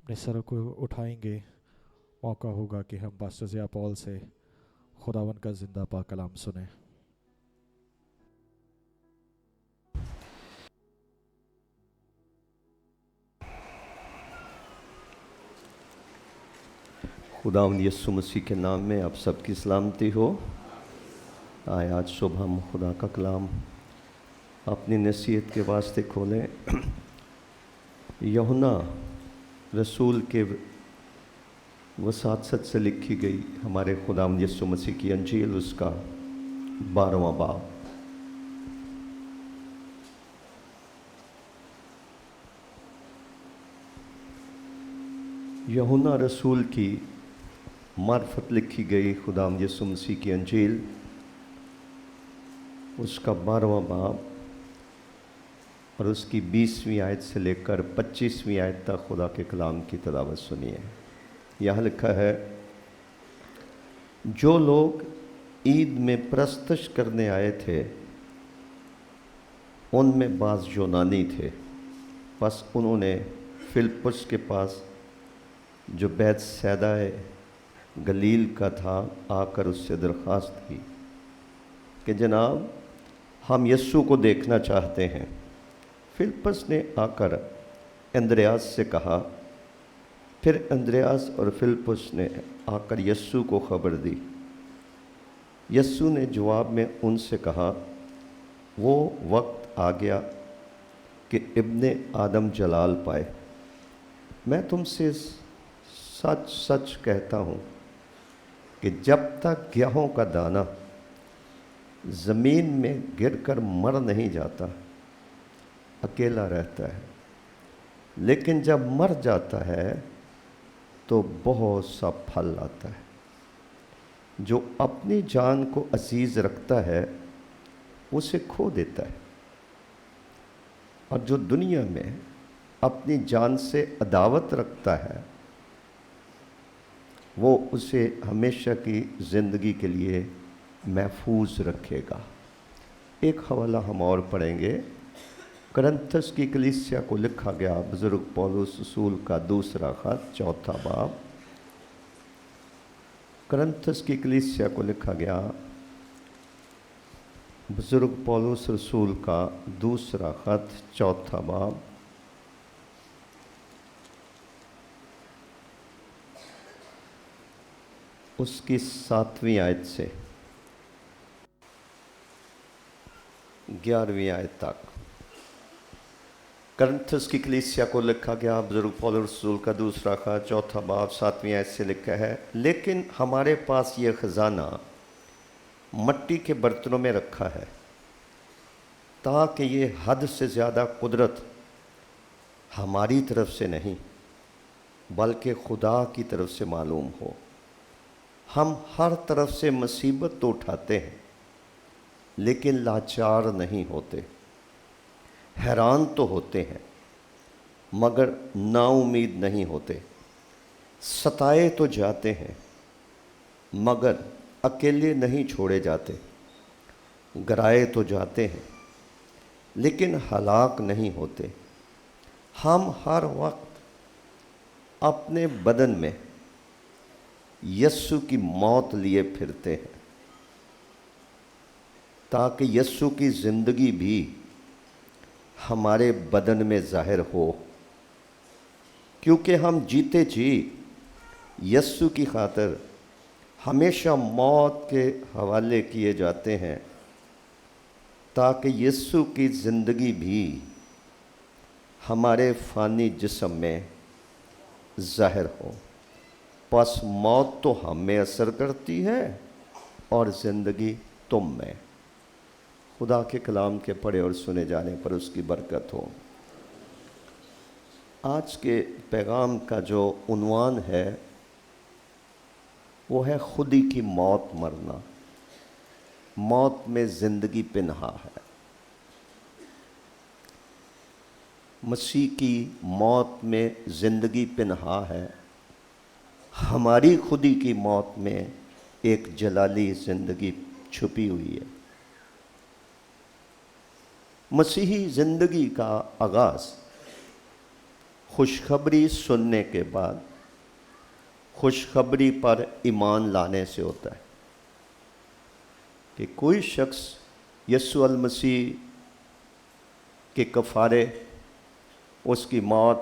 अपने सर को उठाएंगे, मौका होगा कि हम पास्टर ज़िया पॉल से खुदावन का जिंदा पाक कलाम सुने। खुदावंद यीशु मसीह के नाम में आप सबकी सलामती हो। आए आज सुबह हम खुदा का कलाम अपनी नसीहत के वास्ते खोलें। यूहन्ना रसूल के वसात से लिखी गई हमारे खुदावंद यीशु मसीह की अंजील, उसका 12वां बाब। यूहन्ना रसूल की मार्फत लिखी गई खुदावंद यीशु मसीह की अंजील, उसका 12वां बाब और उसकी 20वीं आयत से लेकर 25वीं आयत तक खुदा के कलाम की तिलावत सुनिए। यहाँ लिखा है, जो लोग ईद में प्रस्तश करने आए थे उनमें बाज़ यूनानी थे। बस उन्होंने फिलिप्पुस के पास जो बैतसैदा गलील का था आकर उससे दरख्वास्त की कि जनाब हम यस्सु को देखना चाहते हैं। फिलिप्पुस ने आकर अंद्रयास से कहा। फिर अंद्रयास और फिलिप्पुस ने आकर यस्सु को खबर दी। यस्सु ने जवाब में उनसे कहा, वो वक्त आ गया कि इब्ने आदम जलाल पाए। मैं तुमसे सच सच कहता हूँ कि जब तक गेहूं का दाना ज़मीन में गिरकर मर नहीं जाता अकेला रहता है, लेकिन जब मर जाता है तो बहुत सा फल आता है। जो अपनी जान को अजीज़ रखता है उसे खो देता है, और जो दुनिया में अपनी जान से अदावत रखता है वो उसे हमेशा की ज़िंदगी के लिए महफूज रखेगा। एक हवाला हम और पढ़ेंगे। करंथस की कलीसिया को लिखा गया बुज़ुर्ग पौलुस रसूल का दूसरा ख़त 4था बाब। करंथस की कलीसिया को लिखा गया बुज़ुर्ग पौलुस रसूल का दूसरा ख़त 4था बाब, उसकी 7वीं आयत से 11वीं आयत तक। करंथस की कलीसिया को लिखा गया बुज़ुर्ग पौलुस रसूल का दूसरा ख़त 4था बाब 7वीं आयत से लिखा है, लेकिन हमारे पास ये ख़जाना मट्टी के बर्तनों में रखा है ताकि ये हद से ज़्यादा कुदरत हमारी तरफ से नहीं बल्कि खुदा की तरफ से मालूम हो। हम हर तरफ से मुसीबत तो उठाते हैं लेकिन लाचार नहीं होते, हैरान तो होते हैं मगर नाउम्मीद नहीं होते, सताए तो जाते हैं मगर अकेले नहीं छोड़े जाते, गिराए तो जाते हैं लेकिन हलाक नहीं होते। हम हर वक्त अपने बदन में यस्सु की मौत लिए फिरते हैं ताकि यस्सु की ज़िंदगी भी हमारे बदन में ज़ाहिर हो, क्योंकि हम जीते जी यस्सु की खातिर हमेशा मौत के हवाले किए जाते हैं ताकि यस्सु की ज़िंदगी भी हमारे फ़ानी जिस्म में ज़ाहिर हो। बस मौत तो हम में असर करती है और ज़िंदगी तुम में। खुदा के कलाम के पढ़े और सुने जाने पर उसकी बरकत हो। आज के पैगाम का जो उन्वान है वो है खुदी की मौत मरना। मौत में ज़िंदगी पिन्हा है। मसीह की मौत में ज़िंदगी पिन्हा है। हमारी खुदी की मौत में एक जलाली ज़िंदगी छुपी हुई है। मसीही ज़िंदगी का आगाज़ خوشخبری سننے کے بعد خوشخبری پر ایمان لانے سے ہوتا ہے کہ کوئی شخص یسوع المسیح کے کفارے، اس کی موت،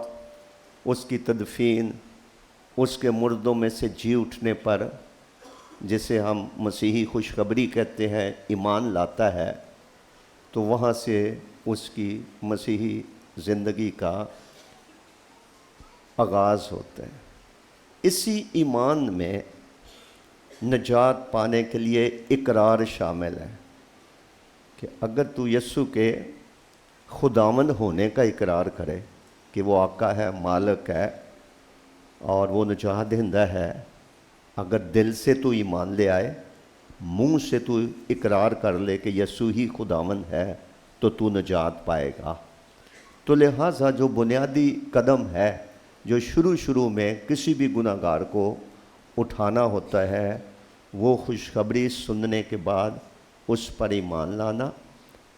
اس کی تدفین، اس کے مردوں میں سے جی اٹھنے پر، جسے ہم مسیحی خوشخبری کہتے ہیں، ایمان لاتا ہے، تو وہاں سے اس کی مسیحی زندگی کا آغاز ہوتا ہے۔ اسی ایمان میں نجات پانے کے لیے اقرار شامل ہے کہ اگر تو یسوع کے خداوند ہونے کا اقرار کرے کہ وہ آقا ہے، مالک ہے اور وہ نجات دہندہ ہے، اگر دل سے تو ایمان لے آئے، منہ سے تو اقرار کر لے کہ یسوع ہی خداوند ہے، تو نجات پائے گا۔ تو لہٰذا جو بنیادی قدم ہے جو شروع میں کسی بھی گناہ گار کو اٹھانا ہوتا ہے، وہ خوشخبری سننے کے بعد اس پر ایمان لانا،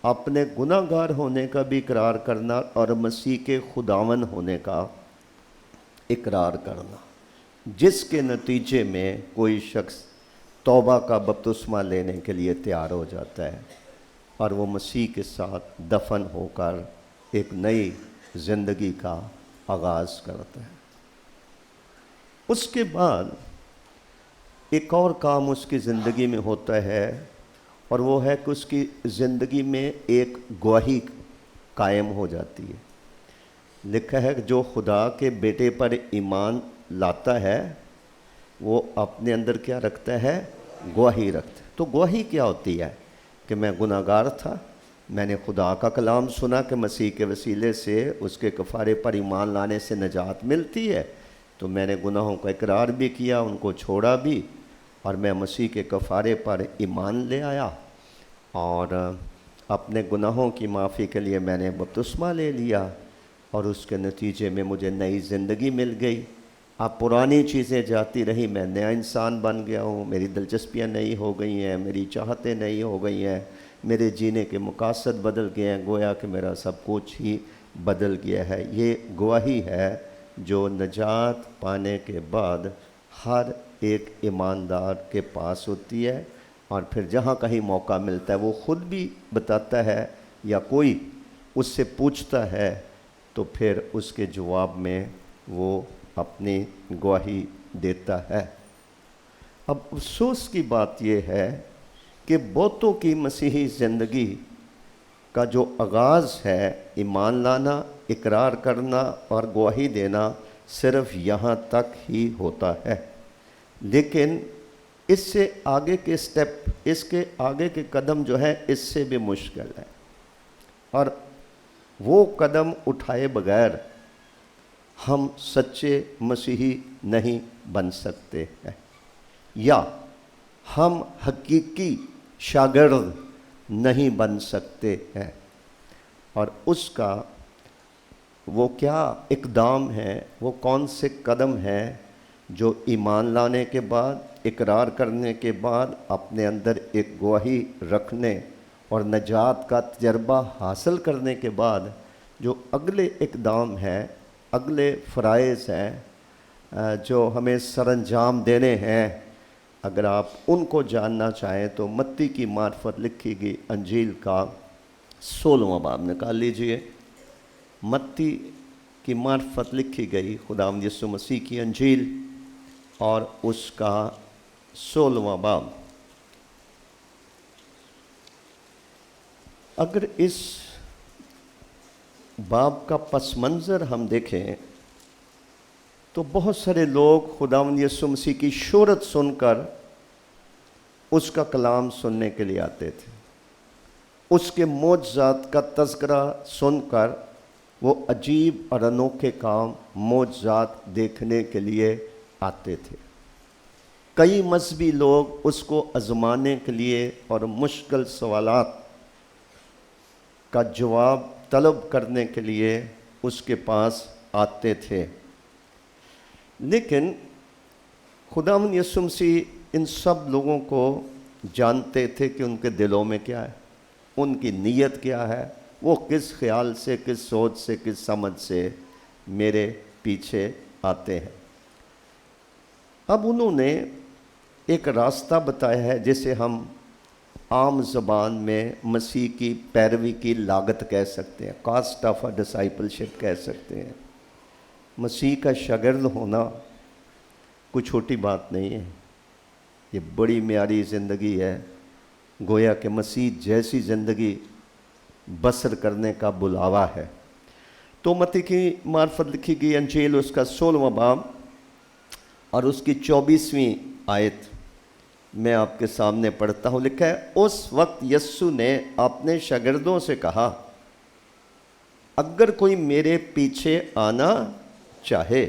اپنے گناہ گار ہونے کا بھی اقرار کرنا اور مسیح کے خداوند ہونے کا اقرار کرنا، جس کے نتیجے میں کوئی شخص توبہ کا بپتسمہ لینے کے لیے تیار ہو جاتا ہے اور وہ مسیح کے ساتھ دفن ہو کر ایک نئی زندگی کا آغاز کرتا ہے۔ اس کے بعد ایک اور کام اس کی زندگی میں ہوتا ہے، اور وہ ہے کہ اس کی زندگی میں ایک گواہی قائم ہو جاتی ہے۔ لکھا ہے کہ جو خدا کے بیٹے پر ایمان لاتا ہے وہ اپنے اندر کیا رکھتا ہے؟ گواہی رکھتا ہے۔ تو گواہی کیا ہوتی ہے؟ کہ میں گناہ گار تھا، میں نے خدا کا کلام سنا کہ مسیح کے وسیلے سے اس کے کفارے پر ایمان لانے سے نجات ملتی ہے، تو میں نے گناہوں کا اقرار بھی کیا، ان کو چھوڑا بھی، اور میں مسیح کے کفارے پر ایمان لے آیا، اور اپنے گناہوں کی معافی کے لیے میں نے بپتسمہ لے لیا، اور اس کے نتیجے میں مجھے نئی زندگی مل گئی۔ اب پرانی چیزیں جاتی رہی، میں نیا انسان بن گیا ہوں، میری دلچسپیاں نئی ہو گئی ہیں، میری چاہتیں نئی ہو گئی ہیں، میرے جینے کے مقاصد بدل گئے ہیں، گویا کہ میرا سب کچھ ہی بدل گیا ہے۔ یہ گواہی ہے جو نجات پانے کے بعد ہر ایک ایماندار کے پاس ہوتی ہے، اور پھر جہاں کہیں موقع ملتا ہے وہ خود بھی بتاتا ہے یا کوئی اس سے پوچھتا ہے تو پھر اس کے جواب میں وہ اپنی گواہی دیتا ہے۔ اب افسوس کی بات یہ ہے کہ بہتوں کی مسیحی زندگی کا جو آغاز ہے، ایمان لانا، اقرار کرنا اور گواہی دینا، صرف یہاں تک ہی ہوتا ہے، لیکن اس سے آگے کے سٹیپ، اس کے آگے کے قدم جو ہے اس سے بھی مشکل ہے، اور وہ قدم اٹھائے بغیر ہم سچے مسیحی نہیں بن سکتے ہیں، یا ہم حقیقی شاگرد نہیں بن سکتے ہیں۔ اور اس کا وہ کیا اقدام ہے، وہ کون سے قدم ہیں جو ایمان لانے کے بعد، اقرار کرنے کے بعد، اپنے اندر ایک گواہی رکھنے اور نجات کا تجربہ حاصل کرنے کے بعد جو اگلے اقدام ہیں، اگلے فرائض ہیں جو ہمیں سر انجام دینے ہیں، اگر آپ ان کو جاننا چاہیں تو متی کی معرفت لکھی گئی انجیل کا 16واں باب نکال لیجئے۔ متی کی معرفت لکھی گئی خداوند یسوع مسیح کی انجیل اور اس کا 16واں باب۔ اگر اس باب کا پس منظر ہم دیکھیں تو بہت سارے لوگ خداوند یسوع مسیح کی شہرت سن کر اس کا کلام سننے کے لیے آتے تھے، اس کے معجزات کا تذکرہ سن کر وہ عجیب اور انوکھے کام، معجزات دیکھنے کے لیے آتے تھے۔ کئی مذہبی لوگ اس کو آزمانے کے لیے اور مشکل سوالات کا جواب طلب کرنے کے لیے اس کے پاس آتے تھے، لیکن خداوند یسوع مسیح ان سب لوگوں کو جانتے تھے کہ ان کے دلوں میں کیا ہے، ان کی نیت کیا ہے، وہ کس خیال سے، کس سوچ سے، کس سمجھ سے میرے पीछे आते हैं। अब उन्होंने एक रास्ता बताया है जिसे हम आम ज़बान में मसीह की पैरवी की लागत कह सकते हैं, कास्ट ऑफ अ डिसाइपलशिप कह सकते हैं। मसीह का शागिर्द होना कोई छोटी बात नहीं है, ये बड़ी म्यारी ज़िंदगी है। गोया कि मसीह जैसी ज़िंदगी बसर करने का बुलावा है। तो मत्ती की मार्फत लिखी गई अंजील उसका 16वां बाब और उसकी 24वीं आयत मैं आपके सामने पढ़ता हूँ। लिखा है, उस वक्त यीशु ने अपने शागिर्दों से कहा, अगर कोई मेरे पीछे आना चाहे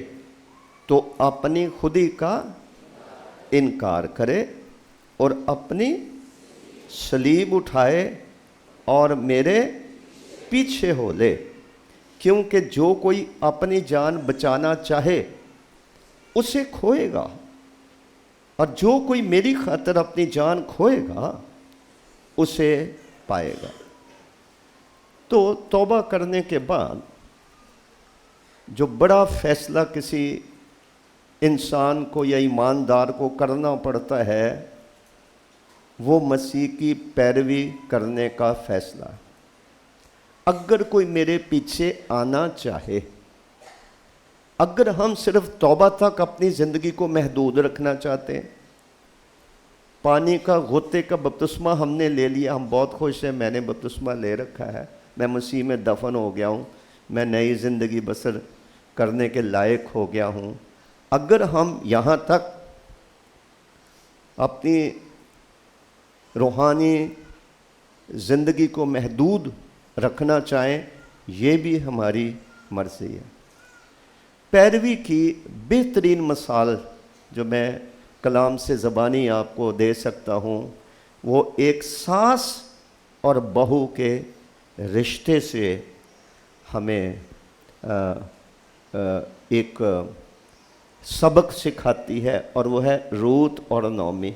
तो अपनी खुदी का इनकार करे और अपनी सलीब उठाए और मेरे पीछे हो ले। क्योंकि जो कोई अपनी जान बचाना चाहे उसे खोएगा, और जो कोई मेरी खातिर अपनी जान खोएगा उसे पाएगा। तो तौबा करने के बाद जो बड़ा फैसला किसी इंसान को या ईमानदार को करना पड़ता है वो मसीह की पैरवी करने का फैसला है। अगर कोई मेरे पीछे आना चाहे, अगर हम सिर्फ तौबा तक अपनी ज़िंदगी को महदूद रखना चाहते हैं, पानी का गोते का बपतिस्मा हमने ले लिया, हम बहुत खुश हैं, मैंने बपतिस्मा ले रखा है, मैं मसीह में दफन हो गया हूँ, मैं नई ज़िंदगी बसर करने के लायक हो गया हूँ। अगर हम यहाँ तक अपनी रूहानी ज़िंदगी को महदूद रखना चाहें, ये भी हमारी मर्ज़ी है। पैरवी की बेहतरीन मिसाल जो मैं कलाम से ज़बानी आपको दे सकता हूँ वो एक सास और बहू के रिश्ते से हमें एक सबक सिखाती है, और वो है रूत और नौमी।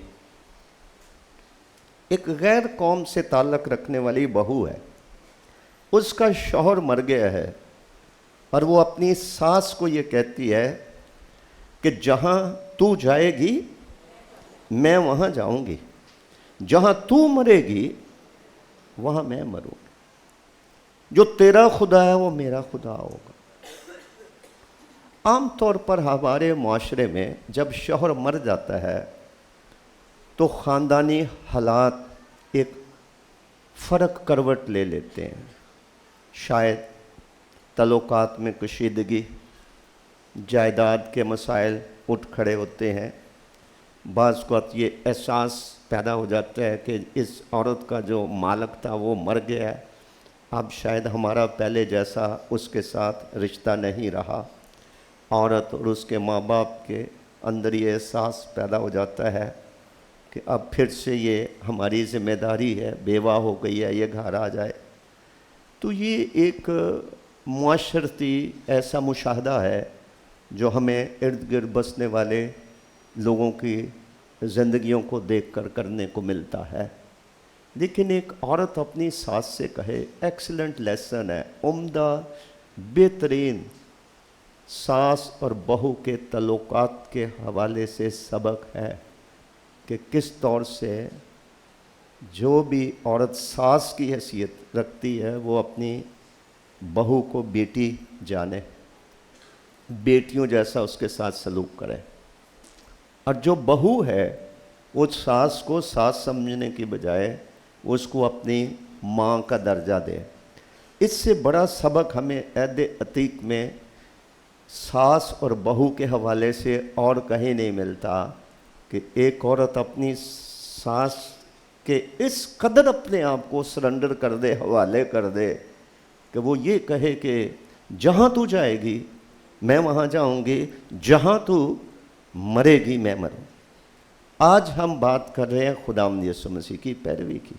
एक गैर कौम से ताल्लुक़ रखने वाली बहू है, उसका शौहर मर गया है और वो अपनी सास को ये कहती है कि जहाँ तू जाएगी मैं वहाँ जाऊँगी, जहाँ तू मरेगी वहाँ मैं मरूँगी, जो तेरा खुदा है वो मेरा खुदा होगा। आम तौर पर हमारे माशरे में जब शौहर मर जाता है तो ख़ानदानी हालात एक फ़र्क करवट ले लेते हैं। शायद तल्लुकात में कशीदगी, जायदाद के मसाइल उठ खड़े होते हैं। बाज़ वक़्त ये एहसास पैदा हो जाता है कि इस औरत का जो मालिक था वो मर गया है, अब शायद हमारा पहले जैसा उसके साथ रिश्ता नहीं रहा। औरत और उसके माँ बाप के अंदर ये एहसास पैदा हो जाता है कि अब फिर से ये हमारी ज़िम्मेदारी है, बेवा हो गई है, ये घर आ जाए। तो ये एक मुआशरती ऐसा मुशाहदा है जो हमें इर्द गिर्द बसने वाले लोगों की ज़िंदगियों को देखकर करने को मिलता है। लेकिन एक औरत अपनी सास से कहे, एक्सीलेंट लेसन है, उम्दा बेहतरीन सास और बहू के तल्लुकात के हवाले से सबक है कि किस तौर से जो भी औरत सास की हैसियत रखती है वो अपनी बहू को बेटी जाने, बेटियों जैसा उसके साथ सलूक करे, और जो बहू है वो सास को सास समझने की बजाय उसको अपनी माँ का दर्जा दे। इससे बड़ा सबक हमें अहद अतीक में सास और बहू के हवाले से और कहीं नहीं मिलता कि एक औरत अपनी सास के इस कदर अपने आप को सरेंडर कर दे, हवाले कर दे कि वो ये कहे कि जहाँ तू जाएगी मैं वहाँ जाऊँगी, जहाँ तू मरेगी मैं मरूँ। आज हम बात कर रहे हैं खुदावंद यीशु मसीह की पैरवी की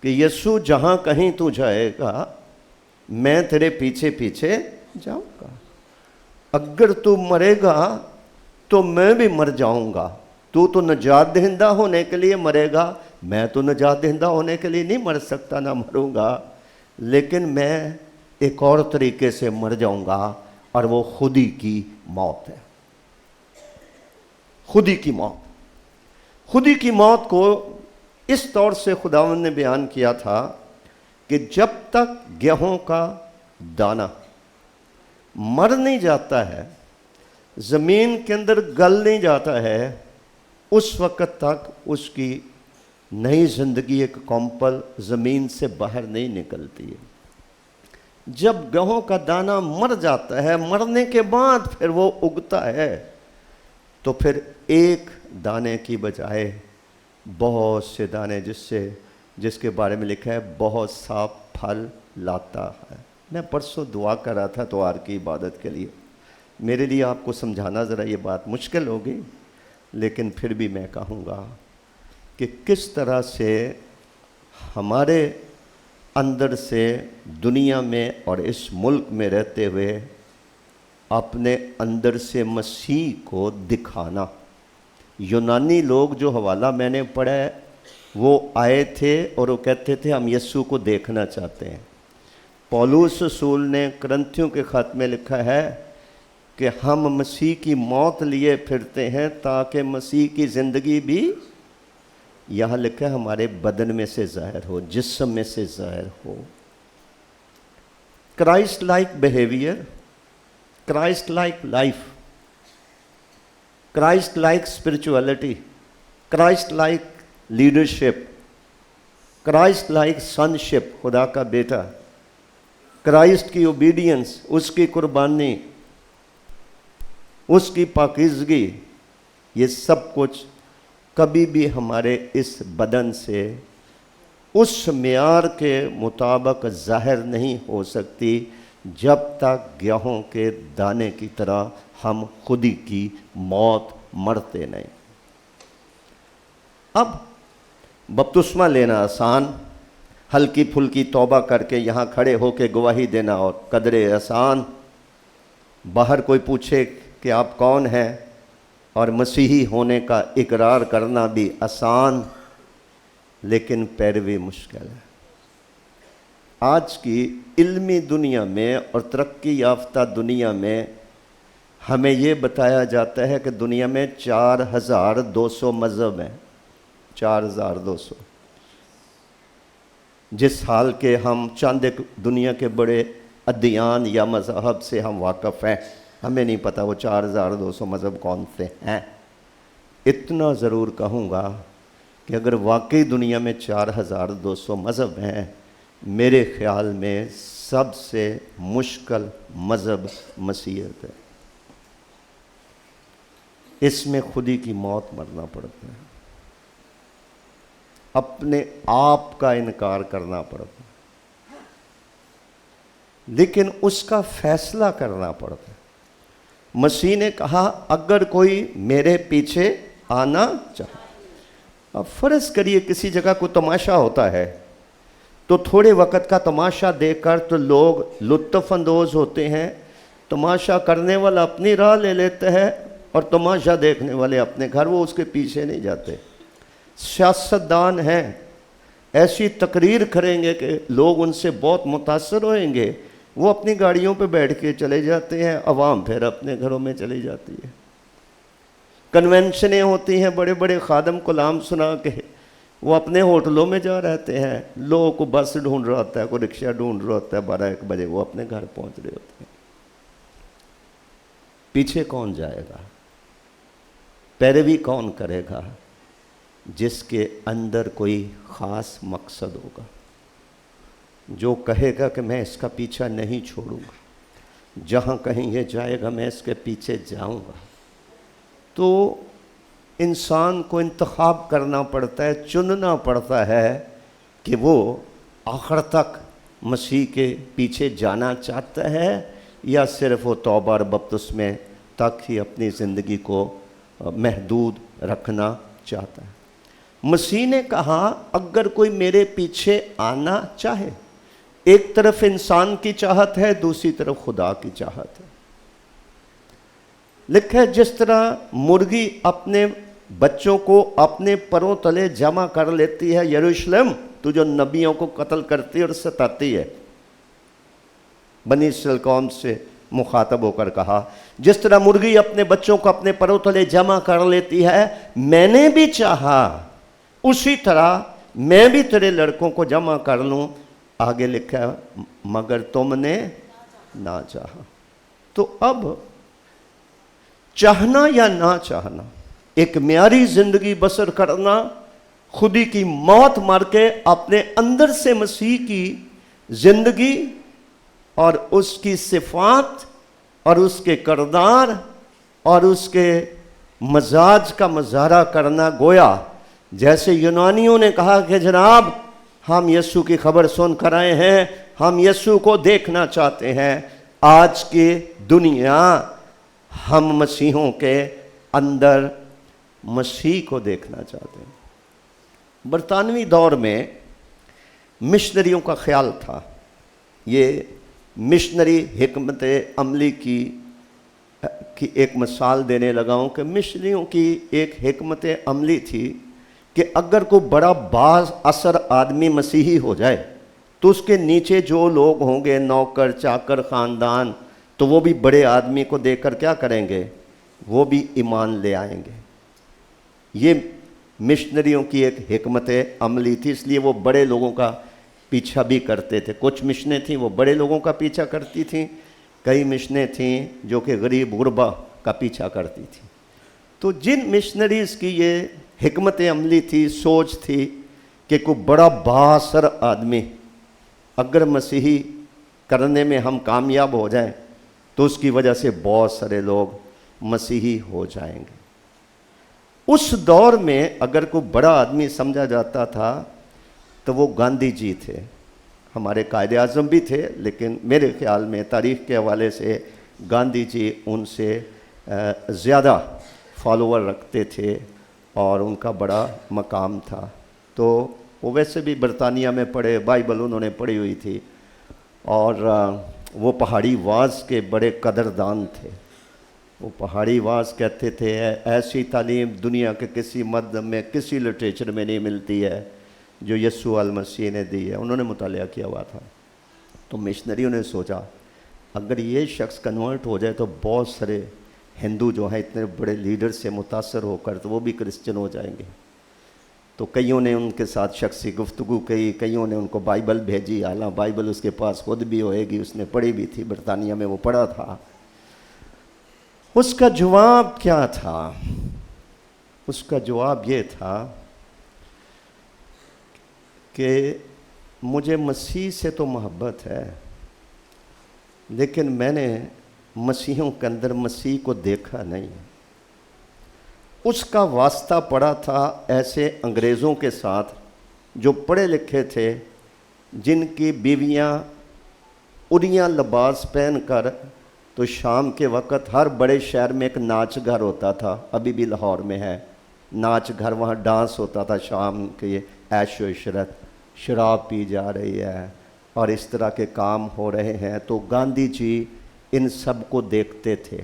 कि यीशु जहाँ कहीं तू जाएगा मैं तेरे पीछे पीछे जाऊँगा। अगर तू मरेगा तो मैं भी मर जाऊँगा। तू तो नजात दहिंदा होने के लिए मरेगा, मैं तो नजात दहिंदा होने के लिए नहीं मर सकता, ना मरूँगा, लेकिन मैं एक और तरीके से मर जाऊँगा। اور وہ خودی کی موت ہے. خودی کی موت. خودی کی موت کو اس طور سے خداوند نے بیان کیا تھا کہ جب تک گیہوں کا دانہ مر نہیں جاتا ہے, زمین کے اندر گل نہیں جاتا ہے, اس وقت تک اس کی نئی زندگی ایک کمپل زمین سے باہر نہیں نکلتی ہے. جب گیہوں کا دانہ مر جاتا ہے, مرنے کے بعد پھر وہ اگتا ہے, تو پھر ایک دانے کی بجائے بہت سے دانے, جس کے بارے میں لکھا ہے بہت سا پھل لاتا ہے. میں پرسوں دعا کر رہا تھا اتوار کی عبادت کے لیے. میرے لیے آپ کو سمجھانا ذرا یہ بات مشکل ہوگی, لیکن پھر بھی میں کہوں گا کہ کس طرح سے ہمارے اندر سے دنیا میں اور اس ملک میں رہتے ہوئے اپنے اندر سے مسیح کو دکھانا. یونانی لوگ جو حوالہ میں نے پڑھا ہے وہ آئے تھے اور وہ کہتے تھے ہم یسوع کو دیکھنا چاہتے ہیں. پولس رسول نے کرنتھیوں کے خط میں لکھا ہے کہ ہم مسیح کی موت لیے پھرتے ہیں تاکہ مسیح کی زندگی بھی, یہاں لکھا ہے, ہمارے بدن میں سے ظاہر ہو, جسم میں سے ظاہر ہو. Christ like behaviour, Christ like life, Christ like spirituality, Christ like leadership, Christ like sonship, خدا کا بیٹا, کرائسٹ کی اوبیڈینس, اس کی قربانی, اس کی پاکیزگی, یہ سب کچھ کبھی بھی ہمارے اس بدن سے اس معیار کے مطابق ظاہر نہیں ہو سکتی جب تک گیہوں کے دانے کی طرح ہم خودی کی موت مرتے نہیں. اب بپتسمہ لینا آسان, ہلکی پھلکی توبہ کر کے یہاں کھڑے ہو کے گواہی دینا اور قدرے آسان, باہر کوئی پوچھے کہ آپ کون ہیں اور مسیحی ہونے کا اقرار کرنا بھی آسان, لیکن پیروی مشکل ہے. آج کی علمی دنیا میں اور ترقی یافتہ دنیا میں ہمیں یہ بتایا جاتا ہے کہ دنیا میں 4200 مذہب ہیں. 4200. جس حال کے ہم چند ایک دنیا کے بڑے ادیان یا مذہب سے ہم واقف ہیں, ہمیں نہیں پتہ وہ 4200 مذہب کون سے ہیں. اتنا ضرور کہوں گا کہ اگر واقعی دنیا میں 4200 مذہب ہیں, میرے خیال میں سب سے مشکل مذہب مسیحیت ہے. اس میں خودی کی موت مرنا پڑتا ہے, اپنے آپ کا انکار کرنا پڑتا ہے, لیکن اس کا فیصلہ کرنا پڑتا ہے. مسیح نے کہا اگر کوئی میرے پیچھے آنا چاہے. اب فرض کریے کسی جگہ کوئی تماشا ہوتا ہے تو تھوڑے وقت کا تماشا دیکھ کر تو لوگ لطف اندوز ہوتے ہیں, تماشا کرنے والا اپنی راہ لے لیتا ہے اور تماشا دیکھنے والے اپنے گھر, وہ اس کے پیچھے نہیں جاتے. سیاستدان ہیں, ایسی تقریر کریں گے کہ لوگ ان سے بہت متاثر ہوئیں گے, وہ اپنی گاڑیوں پہ بیٹھ کے چلے جاتے ہیں, عوام پھر اپنے گھروں میں چلی جاتی ہے. کنونشنیں ہوتی ہیں, بڑے بڑے خادم کلام سنا کے وہ اپنے ہوٹلوں میں جا رہتے ہیں, لوگوں کو بس ڈھونڈ رہا ہوتا ہے, کوئی رکشہ ڈھونڈ رہا ہوتا ہے, 12-1 بجے وہ اپنے گھر پہنچ رہے ہوتے ہیں. پیچھے کون جائے گا؟ پیروی کون کرے گا؟ جس کے اندر کوئی خاص مقصد ہوگا, جو کہے گا کہ میں اس کا پیچھا نہیں چھوڑوں گا, جہاں کہیں یہ جائے گا میں اس کے پیچھے جاؤں گا. تو انسان کو انتخاب کرنا پڑتا ہے, چننا پڑتا ہے کہ وہ آخر تک مسیح کے پیچھے جانا چاہتا ہے یا صرف وہ توبہ اور بپتسمے تک ہی اپنی زندگی کو محدود رکھنا چاہتا ہے. مسیح نے کہا اگر کوئی میرے پیچھے آنا چاہے, ایک طرف انسان کی چاہت ہے, دوسری طرف خدا کی چاہت ہے. لکھا ہے جس طرح مرغی اپنے بچوں کو اپنے پروں تلے جمع کر لیتی ہے, یروشلم تو جو نبیوں کو قتل کرتی ہے اور ستاتی ہے, بنی اسرائیل قوم سے मुखातब होकर कहा, जिस तरह मुर्गी अपने बच्चों को अपने परों तले जमा कर लेती है, मैंने भी चाहा उसी तरह मैं भी तेरे लड़कों को जमा कर लूं। आगे लिखा है, मगर तुमने ना चाहा। तो अब चाहना या ना चाहना, एक म्यारी जिंदगी बसर करना, खुदी की मौत मार के अपने अंदर से मसीह की जिंदगी और उसकी सिफात और उसके किरदार और उसके मजाज का मज़ारा करना। गोया जैसे यूनानियों ने कहा कि जनाब हम यीशु की खबर सुन कर आए हैं, हम यीशु को देखना चाहते हैं। आज की दुनिया हम मसीहों के अंदर मसीह को देखना चाहते हैं। बरतानवी दौर में मिशनरियों का ख्याल था, ये मिशनरी हिकमत अमली की एक मिसाल देने लगा हूँ कि मिशनरियों की एक हिकमत अमली थी कि अगर कोई बड़ा बाज असर आदमी मसीही हो जाए तो उसके नीचे जो लोग होंगे, नौकर चाकर ख़ानदान, तो वो भी बड़े आदमी को देखकर क्या करेंगे, वो भी ईमान ले आएंगे। ये मिशनरियों की एक हिकमत अमली थी, इसलिए वो बड़े लोगों का पीछा भी करते थे। कुछ मिशनें थीं वो बड़े लोगों का पीछा करती थीं, कई मिशनें थीं जो कि गरीब गुरबा का पीछा करती थी। तो जिन मिशनरीज़ की ये हिकमत अमली थी, सोच थी कि कोई बड़ा बासर आदमी अगर मसीही करने में हम कामयाब हो जाएं तो उसकी वजह से बहुत सारे लोग मसीही हो जाएंगे। उस दौर में अगर कोई बड़ा आदमी समझा जाता था तो वो गांधी जी थे। हमारे कायदे आज़म भी थे, लेकिन मेरे ख्याल में तारीख़ के हवाले से गांधी जी उनसे ज़्यादा फॉलोअर रखते थे और उनका बड़ा मकाम था। तो वो वैसे भी बरतानिया में पढ़े, बाइबल उन्होंने पढ़ी हुई थी और वो पहाड़ी वाज के बड़े कदरदान थे। वो पहाड़ी वाज कहते थे ऐसी तालीम दुनिया के किसी मध्य में, किसी लिटरेचर में नहीं मिलती है जो यीशु अल मसीह ने दी है। उन्होंने मुतालिया किया हुआ था। तो मिशनरियों ने सोचा अगर ये शख्स कन्वर्ट हो जाए तो बहुत सारे हिंदू जो हैं इतने बड़े लीडर से मुतासर होकर तो वो भी क्रिश्चियन हो जाएंगे। तो कईयों ने उनके साथ शख्सी गुफ्तगू की, कईयों ने उनको बाइबल भेजी। हालांकि बाइबल उसके पास खुद भी होएगी, उसने पढ़ी भी थी, बरतानिया में वो पढ़ा था। उसका जवाब क्या था? उसका जवाब ये था कि मुझे मसीह से तो मोहब्बत है, लेकिन मैंने मसीहों के अंदर मसीह को देखा नहीं। उसका वास्ता पड़ा था ऐसे अंग्रेज़ों के साथ जो पढ़े लिखे थे, जिनकी बीवियां उड़ियाँ लिबास पहन कर, तो शाम के वक़्त हर बड़े शहर में एक नाच घर होता था, अभी भी लाहौर में है नाच घर, वहाँ डांस होता था शाम के, ऐशो इशरत, शराब पी जा रही है और इस तरह के काम हो रहे हैं। तो गांधी जी इन सब को देखते थे।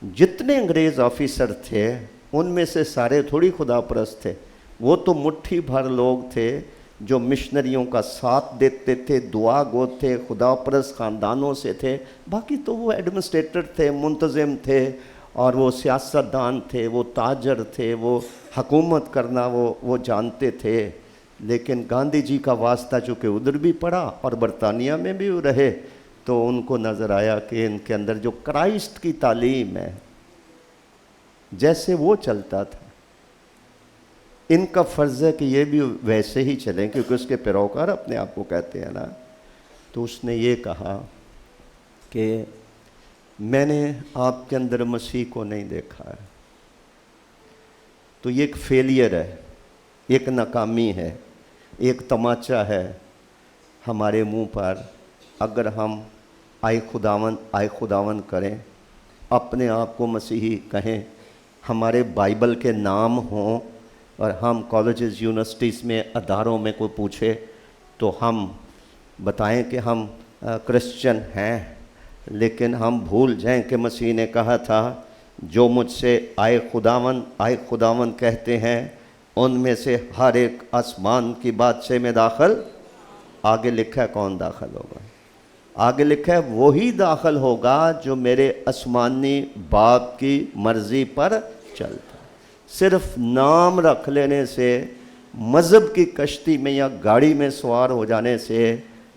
जितने अंग्रेज़ ऑफिसर थे उनमें से सारे थोड़ी खुदा परस्त थे, वो तो मुट्ठी भर लोग थे जो मिशनरियों का साथ देते थे, दुआ गो थे, खुदा परस्त ख़ानदानों से थे। बाकी तो वो एडमिनिस्ट्रेटर थे, मुंतज़िम थे और वो सियासतदान थे, वो ताजर थे, वो हुकूमत करना वो जानते थे। लेकिन गांधी जी का वास्ता चूँकि उधर भी पड़ा और बरतानिया में भी रहे, तो उनको नज़र आया कि इनके अंदर जो क्राइस्ट की तालीम है, जैसे वो चलता था, इनका फ़र्ज़ है कि ये भी वैसे ही चलें, क्योंकि उसके पैरोकार अपने आप को कहते हैं ना। तो उसने ये कहा कि मैंने आपके अंदर मसीह को नहीं देखा है। तो ये एक फेलियर है, एक नाकामी है, एक तमाचा है हमारे मुंह पर अगर हम आए खुदावन करें, अपने आप को मसीही कहें, हमारे बाइबल के नाम हों और हम कॉलेजेस यूनिवर्सिटीज़ में अदारों में कोई पूछे तो हम बताएं कि हम क्रिश्चियन हैं, लेकिन हम भूल जाएं कि मसीह ने कहा था जो मुझसे आए खुदावन कहते हैं उनमें से हर एक आसमान की बादशाह में दाखिल। आगे लिखा है कौन दाखिल होगा? آگے لکھا ہے وہی داخل ہوگا جو میرے آسمانی باپ کی مرضی پر چلتا ہے۔ صرف نام رکھ لینے سے، مذہب کی کشتی میں یا گاڑی میں سوار ہو جانے سے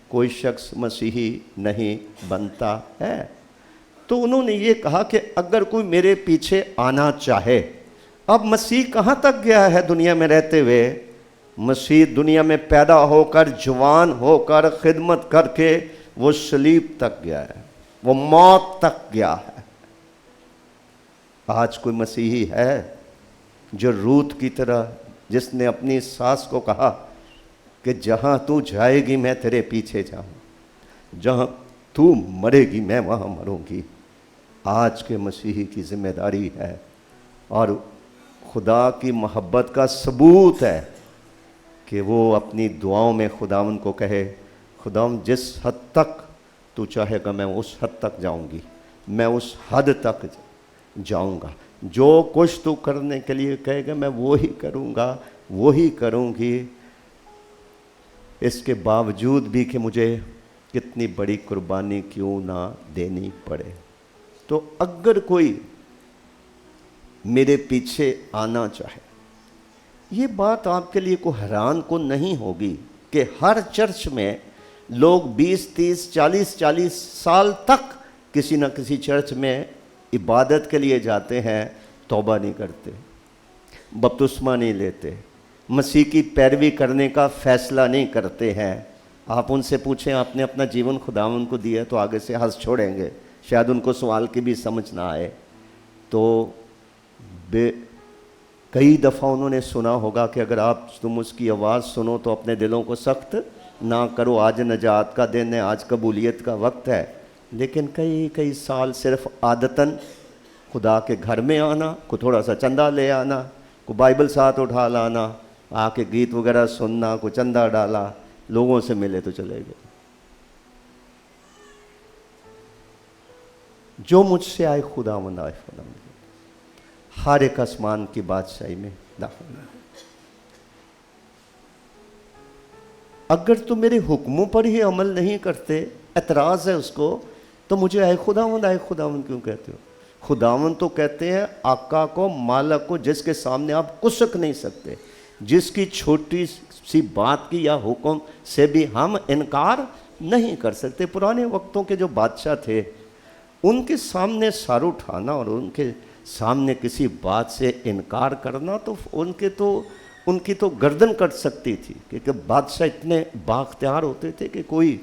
کوئی شخص مسیحی نہیں بنتا ہے۔ تو انہوں نے یہ کہا کہ اگر کوئی میرے پیچھے آنا چاہے، اب مسیح کہاں تک گیا ہے دنیا میں رہتے ہوئے؟ مسیح دنیا میں پیدا ہو کر، جوان ہو کر، خدمت کر کے وہ صلیب تک گیا ہے، وہ موت تک گیا ہے۔ آج کوئی مسیحی ہے جو روت کی طرح، جس نے اپنی ساس کو کہا کہ جہاں تو جائے گی میں تیرے پیچھے جاؤں، جہاں تو مرے گی میں وہاں مروں گی؟ آج کے مسیحی کی ذمہ داری ہے اور خدا کی محبت کا ثبوت ہے کہ وہ اپنی دعاؤں میں خداوند کو کہے خداوند جس حد تک تو چاہے گا میں اس حد تک جاؤں گی، میں اس حد تک جاؤں گا، جو کچھ تو کرنے کے لیے کہے گا میں وہی کروں گا، وہی کروں گی، اس کے باوجود بھی کہ مجھے کتنی بڑی قربانی کیوں نہ دینی پڑے۔ تو اگر کوئی میرے پیچھے آنا چاہے، یہ بات آپ کے لیے کوئی حیران کن نہیں ہوگی کہ ہر چرچ میں لوگ 20 30 40 سال تک کسی نہ کسی چرچ میں عبادت کے لیے جاتے ہیں، توبہ نہیں کرتے، بپتسمہ نہیں لیتے، مسیح کی پیروی کرنے کا فیصلہ نہیں کرتے ہیں۔ آپ ان سے پوچھیں آپ نے اپنا جیون خداوند کو دیا تو آگے سے ہنس چھوڑیں گے، شاید ان کو سوال کی بھی سمجھ نہ آئے۔ تو کئی دفعہ انہوں نے سنا ہوگا کہ اگر تم اس کی آواز سنو تو اپنے دلوں کو سخت نہ کرو، آج نجات کا دن ہے، آج قبولیت کا وقت ہے۔ لیکن کئی سال صرف عادتاً خدا کے گھر میں آنا، کو تھوڑا سا چندہ لے آنا، کو بائبل ساتھ اٹھا لانا، آ کے گیت وغیرہ سننا، کو چندہ ڈالا، لوگوں سے ملے تو چلے گئے۔ جو مجھ سے آئے خداوند آئے، خداوند ہر ایک آسمان کی بادشاہی میں داخل ہے۔ اگر تم میرے حکموں پر ہی عمل نہیں کرتے، اعتراض ہے اس کو، تو مجھے آئے خداوند کیوں کہتے ہو؟ خداوند تو کہتے ہیں آقا کو، مالک کو، جس کے سامنے آپ کسک نہیں سکتے، جس کی چھوٹی سی بات کی یا حکم سے بھی ہم انکار نہیں کر سکتے۔ پرانے وقتوں کے جو بادشاہ تھے، ان کے سامنے سر اٹھانا اور ان کے سامنے کسی بات سے انکار کرنا تو ان کی تو گردن کٹ سکتی تھی، کیونکہ بادشاہ اتنے بااختیار ہوتے تھے کہ کوئی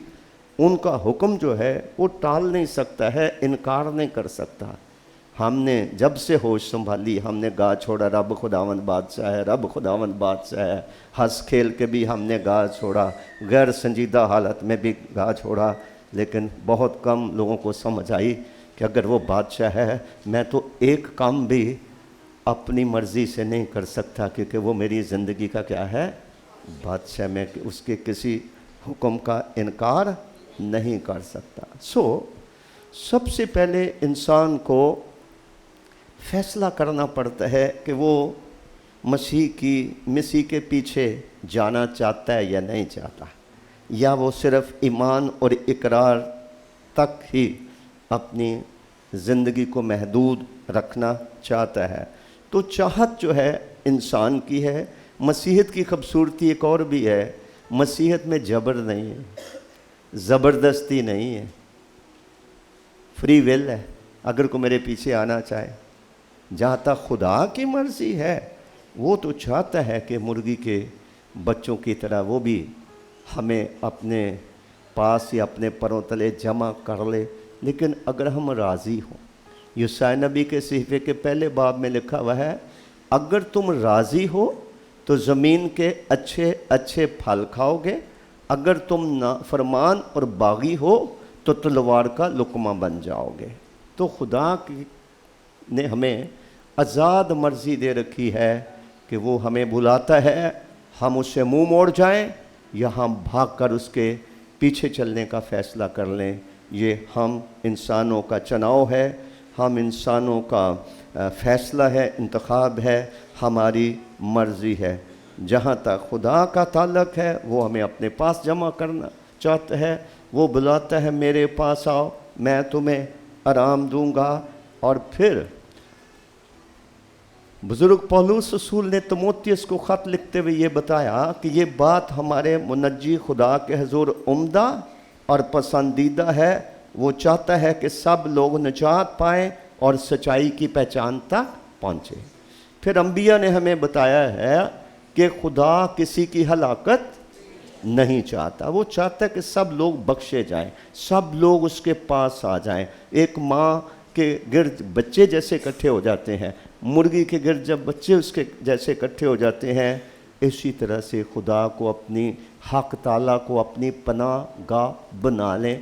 ان کا حکم جو ہے وہ ٹال نہیں سکتا ہے، انکار نہیں کر سکتا۔ ہم نے جب سے ہوش سنبھالی ہم نے گا چھوڑا رب خداوند بادشاہ ہے، رب خداوند بادشاہ ہے، ہنس کھیل کے بھی ہم نے گا چھوڑا، غیر سنجیدہ حالت میں بھی گا چھوڑا، لیکن بہت کم لوگوں کو سمجھ آئی کہ اگر وہ بادشاہ ہے میں تو ایک کام بھی اپنی مرضی سے نہیں کر سکتا، کیونکہ وہ میری زندگی کا کیا ہے؟ بادشاہ، میں اس کے کسی حکم کا انکار نہیں کر سکتا۔ سب سے پہلے انسان کو فیصلہ کرنا پڑتا ہے کہ وہ مسیح کے پیچھے جانا چاہتا ہے یا نہیں چاہتا، یا وہ صرف ایمان اور اقرار تک ہی اپنی زندگی کو محدود رکھنا چاہتا ہے۔ تو چاہت جو ہے انسان کی ہے۔ مسیحیت کی خوبصورتی ایک اور بھی ہے، مسیحیت میں جبر نہیں ہے، زبردستی نہیں ہے، فری ول ہے۔ اگر کوئی میرے پیچھے آنا چاہے، جہاں تک خدا کی مرضی ہے، وہ تو چاہتا ہے کہ مرغی کے بچوں کی طرح وہ بھی ہمیں اپنے پاس یا اپنے پروں تلے جمع کر لے، لیکن اگر ہم راضی ہوں، یساع نبی کے صحیفے کے پہلے باب میں لکھا ہوا ہے، اگر تم راضی ہو تو زمین کے اچھے اچھے پھل کھاؤ گے، اگر تم نافرمان اور باغی ہو تو تلوار کا لقمہ بن جاؤ گے۔ تو خدا نے ہمیں آزاد مرضی دے رکھی ہے کہ وہ ہمیں بلاتا ہے، ہم اس سے منہ موڑ جائیں یا ہم بھاگ کر اس کے پیچھے چلنے کا فیصلہ کر لیں۔ یہ ہم انسانوں کا چناؤ ہے، ہم انسانوں کا فیصلہ ہے، انتخاب ہے، ہماری مرضی ہے۔ جہاں تک خدا کا تعلق ہے وہ ہمیں اپنے پاس جمع کرنا چاہتا ہے، وہ بلاتا ہے میرے پاس آؤ میں تمہیں آرام دوں گا. اور پھر بزرگ پولس رسول نے تموتھیوس کو خط لکھتے ہوئے یہ بتایا کہ یہ بات ہمارے منجی خدا کے حضور عمدہ اور پسندیدہ ہے. وہ چاہتا ہے کہ سب لوگ نجات پائیں اور سچائی کی پہچان تک پہنچے. پھر انبیاء نے ہمیں بتایا ہے کہ خدا کسی کی ہلاکت نہیں چاہتا. وہ چاہتا ہے کہ سب لوگ بخشے جائیں, سب لوگ اس کے پاس آ جائیں. ایک ماں کے گرد بچے جیسے اکٹھے ہو جاتے ہیں, مرغی کے گرد جب بچے اس کے جیسے اکٹھے ہو جاتے ہیں, اسی طرح سے خدا کو اپنی حق تعالیٰ کو اپنی پناہ گاہ بنا لیں.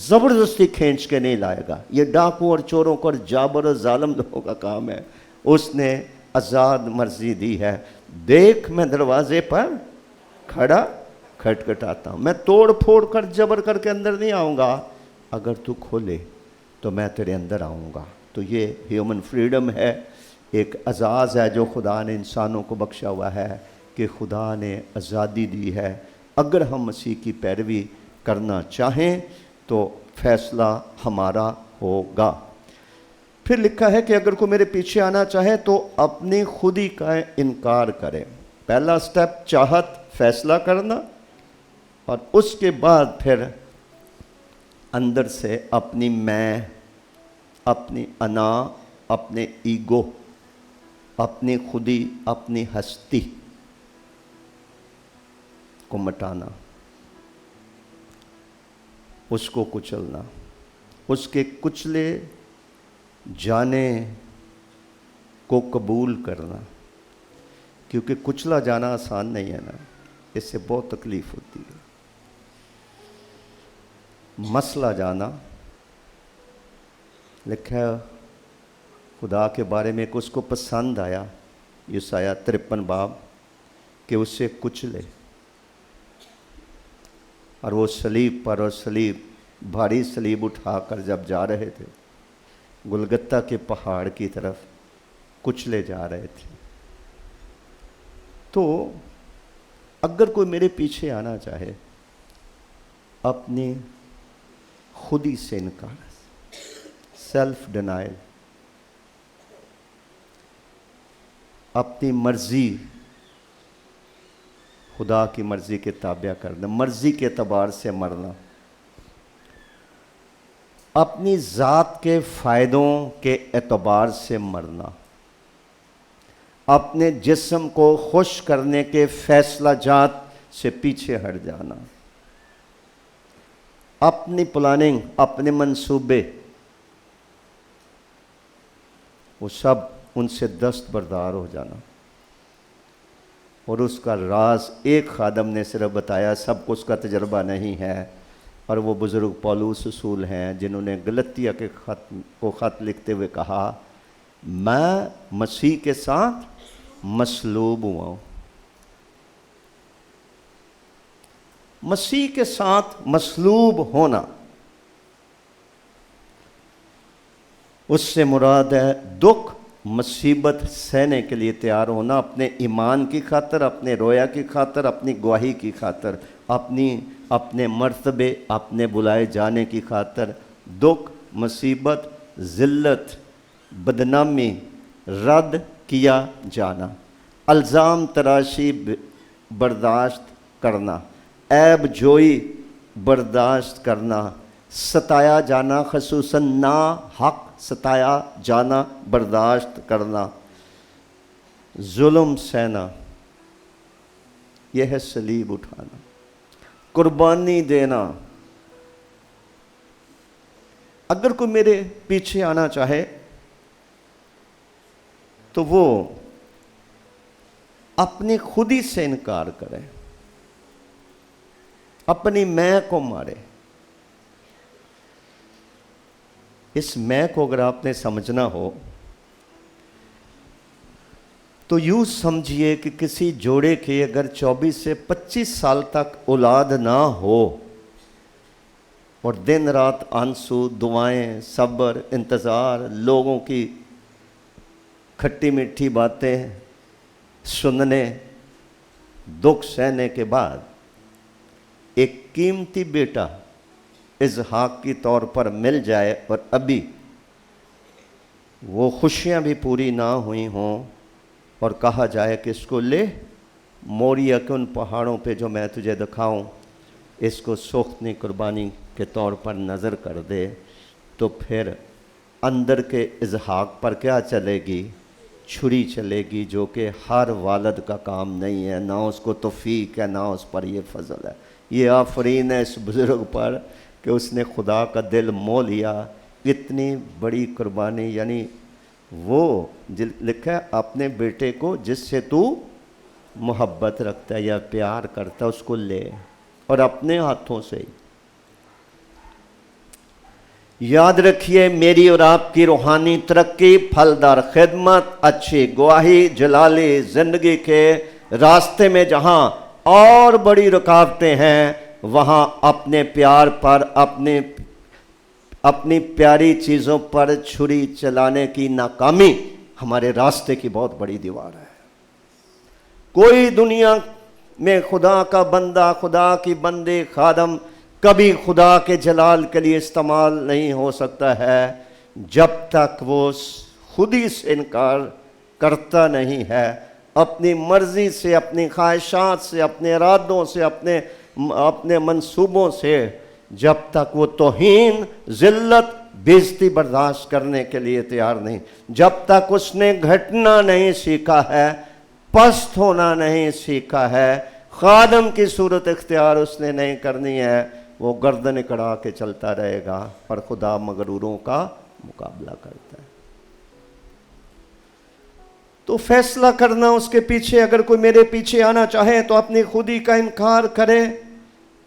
زبردستی کھینچ کے نہیں لائے گا. یہ ڈاکو اور چوروں کو اور جابر اور ظالم لوگوں کا کام ہے. اس نے آزاد مرضی دی ہے. دیکھ میں دروازے پر کھڑا کھٹکھٹاتا ہوں. میں توڑ پھوڑ کر جبر کر کے اندر نہیں آؤں گا. اگر تو کھولے تو میں تیرے اندر آؤں گا. تو یہ ہیومن فریڈم ہے, ایک اعزاز ہے جو خدا نے انسانوں کو بخشا ہوا ہے کہ خدا نے آزادی دی ہے. اگر ہم مسیح کی پیروی کرنا چاہیں تو فیصلہ ہمارا ہوگا. پھر لکھا ہے کہ اگر کوئی میرے پیچھے آنا چاہے تو اپنی خودی کا انکار کرے. پہلا سٹیپ چاہت, فیصلہ کرنا, اور اس کے بعد پھر اندر سے اپنی میں, اپنی انا, اپنے ایگو, اپنی خودی, اپنی ہستی کو مٹانا, اس کو کچلنا, اس کے کچلے جانے کو قبول کرنا. کیونکہ کچلا جانا آسان نہیں ہے نا, اس سے بہت تکلیف ہوتی ہے. مسئلہ جانا, لکھا ہے خدا کے بارے میں کہ اس کو پسند آیا, یسایہ 53 باب, کہ اسے کچلے. اور وہ صلیب پر, اور صلیب بھاری صلیب اٹھا کر جب جا رہے تھے گلگتہ کے پہاڑ کی طرف, کچلے جا رہے تھے. تو اگر کوئی میرے پیچھے آنا چاہے, اپنی خودی سے انکار, سیلف ڈینائل, اپنی مرضی خدا کی مرضی کے تابع کرنا, مرضی کے اعتبار سے مرنا, اپنی ذات کے فائدوں کے اعتبار سے مرنا, اپنے جسم کو خوش کرنے کے فیصلہ جات سے پیچھے ہٹ جانا, اپنی پلاننگ, اپنے منصوبے, وہ سب ان سے دستبردار ہو جانا. اور اس کا راز ایک خادم نے صرف بتایا, سب کو اس کا تجربہ نہیں ہے, اور وہ بزرگ پولس رسول ہیں جنہوں نے غلطیہ کے خط لکھتے ہوئے کہا, میں مسیح کے ساتھ مصلوب ہوا ہوں. مسیح کے ساتھ مصلوب ہونا, اس سے مراد ہے دکھ مصیبت سہنے کے لیے تیار ہونا, اپنے ایمان کی خاطر, اپنے رویا کی خاطر, اپنی گواہی کی خاطر, اپنے مرتبے, اپنے بلائے جانے کی خاطر. دکھ, مصیبت, ذلت, بدنامی, رد کیا جانا, الزام تراشی برداشت کرنا, عیب جوئی برداشت کرنا, ستایا جانا, خصوصاً ناحق ستایا جانا برداشت کرنا, ظلم سہنا, یہ ہے صلیب اٹھانا, قربانی دینا. اگر کوئی میرے پیچھے آنا چاہے تو وہ اپنی خودی سے انکار کرے, اپنی میں کو مارے. اس میں کو اگر آپ نے سمجھنا ہو تو یوں سمجھیے کہ کسی جوڑے کے اگر 24 سے 25 سال تک اولاد نہ ہو اور دن رات آنسو, دعائیں, صبر, انتظار, لوگوں کی کھٹی میٹھی باتیں سننے, دکھ سہنے کے بعد ایک قیمتی بیٹا इज़हाक की तौर पर मिल जाए और अभी वो खुशियाँ भी पूरी ना हुई हों और कहा जाए कि इसको ले मोरिया के उन पहाड़ों पे जो मैं तुझे दिखाऊं, इसको सोख्तनी कुर्बानी के तौर पर नज़र कर दे, तो फिर अंदर के इज़हाक पर क्या चलेगी? छुरी चलेगी, जो कि हर वालद का काम नहीं है, ना उसको तौफीक है, ना उस पर ये फजल है। ये आफरीन है इस बुज़ुर्ग पर कि उसने खुदा का दिल मोह लिया। इतनी बड़ी कुर्बानी, यानी वो लिखा है अपने बेटे को जिससे तू मोहब्बत रखता है या प्यार करता है उसको ले, और अपने हाथों से ही। याद रखिए, मेरी और आपकी रूहानी तरक्की, फलदार खिदमत, अच्छी गवाही, जलाली ज़िंदगी के रास्ते में जहाँ और बड़ी रुकावटें हैं, वहाँ अपने प्यार पर, अपनी प्यारी चीज़ों पर छुरी चलाने की नाकामी हमारे रास्ते की बहुत बड़ी दीवार है। कोई दुनिया में खुदा का बंदा, खुदा की बंदे, खादम कभी खुदा के जलाल के लिए इस्तेमाल नहीं हो सकता है जब तक वो खुद ही से इनकार करता नहीं है, अपनी मर्जी से, अपनी ख्वाहिशात से, अपने इरादों से, अपने मंसूबों से, जब तक वो तौहीन, ज़िल्लत, बेइज्जती बर्दाश्त करने के लिए तैयार नहीं, जब तक उसने घटना नहीं सीखा है, पस्त होना नहीं सीखा है, खादम की सूरत इख्तियार उसने नहीं करनी है, वो गर्दन कड़ा के चलता रहेगा और खुदा मगरूरों का मुकाबला करता है। तो फैसला करना उसके पीछे, अगर कोई मेरे पीछे आना चाहे तो अपनी खुदी का इनकार करे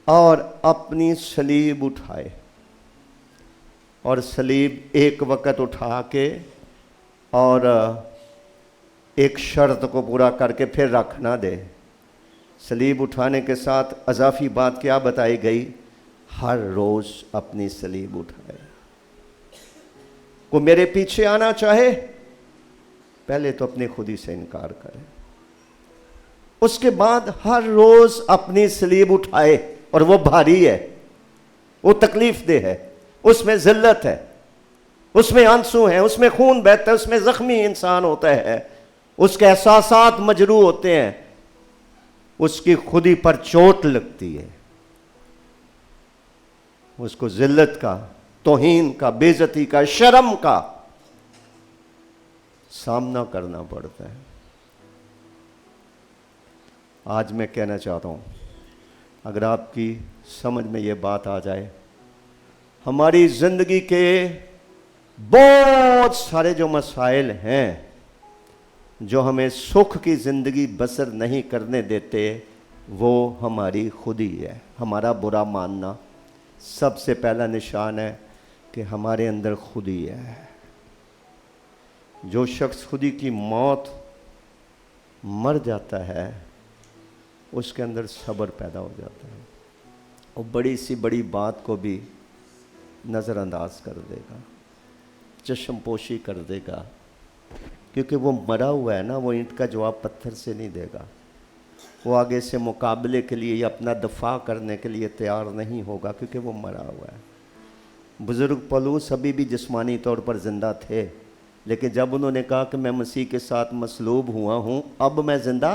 और अपनी सलीब उठाए, और सलीब एक वक्त उठा के और एक शर्त को पूरा करके फिर रख ना दे। सलीब उठाने के साथ अजाफी बात क्या बताई गई? हर रोज़ अपनी सलीब उठाए। को मेरे पीछे आना चाहे पहले तो अपनी खुदी से इनकार करे, उसके बाद हर रोज़ अपनी सलीब उठाए, और वो भारी है, वो तकलीफ दे है, उसमें ज़िल्लत है, उसमें आंसू हैं, उसमें खून बहता है, उसमें ज़ख्मी इंसान होता है, उसके एहसासात मजरू होते हैं, उसकी खुदी पर चोट लगती है, उसको ज़िल्लत का, तौहीन का, बेइज्जती का, शर्म का सामना करना पड़ता है। आज मैं कहना चाहता हूँ, अगर आपकी समझ में ये बात आ जाए, हमारी ज़िंदगी के बहुत सारे जो मसाइल हैं जो हमें सुख की ज़िंदगी बसर नहीं करने देते, वो हमारी खुदी है। हमारा बुरा मानना सबसे पहला निशान है कि हमारे अंदर खुदी है। जो शख्स खुदी की मौत मर जाता है, उसके अंदर सब्र पैदा हो जाता है, वो बड़ी सी बड़ी बात को भी नज़रअंदाज कर देगा, चश्मपोशी कर देगा, क्योंकि वो मरा हुआ है ना। वो ईंट का जवाब पत्थर से नहीं देगा, वो आगे से मुकाबले के लिए या अपना दफा करने के लिए तैयार नहीं होगा, क्योंकि वो मरा हुआ है। बुज़ुर्ग पौलुस अभी भी जिस्मानी तौर पर ज़िंदा थे, लेकिन जब उन्होंने कहा कि मैं मसीह के साथ मसलूब हुआ हूँ, अब मैं ज़िंदा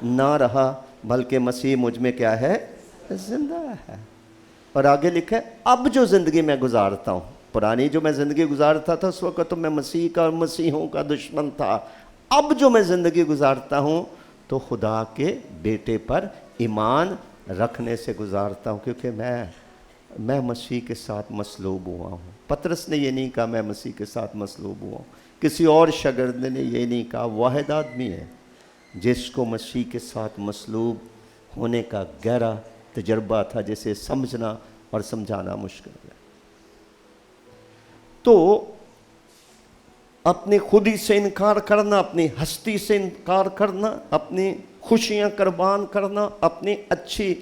ना रहा, बल्कि मसीह मुझ में क्या है? ज़िंदा है। और आगे लिखा है, अब जो ज़िंदगी मैं गुजारता हूँ, पुरानी जो मैं ज़िंदगी गुजारता था उस वक्त तो मैं मसीह का और मसीहों का दुश्मन था, अब जो मैं ज़िंदगी गुजारता हूँ तो खुदा के बेटे पर ईमान रखने से गुजारता हूँ, क्योंकि मैं मसीह के साथ मसलूब हुआ हूँ। पतरस ने ये नहीं कहा मैं मसीह के साथ मसलूब हुआ हूँ, किसी और शागिर्द ने ये नहीं कहा, वाहिद आदमी है जिसको मसीह के साथ मसलूब होने का गहरा तजर्बा था, जिसे समझना और समझाना मुश्किल है। तो अपनी खुदी से इनकार करना, अपनी हस्ती से इनकार करना, अपनी खुशियां कुर्बान करना, अपनी अच्छी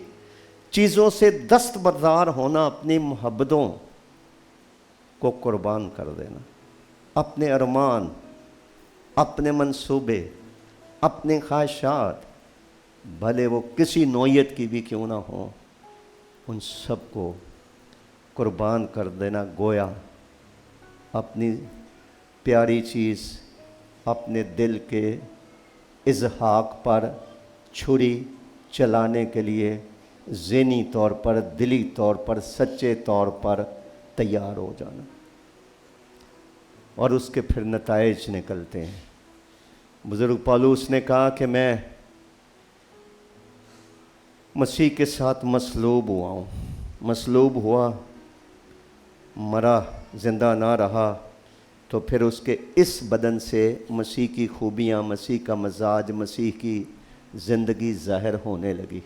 चीज़ों से दस्तबरदार होना, अपनी मोहब्बतों को कुर्बान कर देना, अपने अरमान, अपने मंसूबे, अपने ख्वाहिशात, भले वो किसी नौयत की भी क्यों ना हो, उन सब को कुर्बान कर देना, गोया अपनी प्यारी चीज़ अपने दिल के इजहाक पर छुरी चलाने के लिए ज़हनी तौर पर, दिली तौर पर, सच्चे तौर पर तैयार हो जाना, और उसके फिर नताइज निकलते हैं। बुज़ुर्ग पौलुस ने कहा कि मैं मसीह के साथ मसलूब हुआ हूँ, मसलूब हुआ, मरा, ज़िंदा ना रहा, तो फिर उसके इस बदन से मसीह की खूबियाँ, मसीह का मजाज, मसीह की ज़िंदगी ज़ाहिर होने लगी।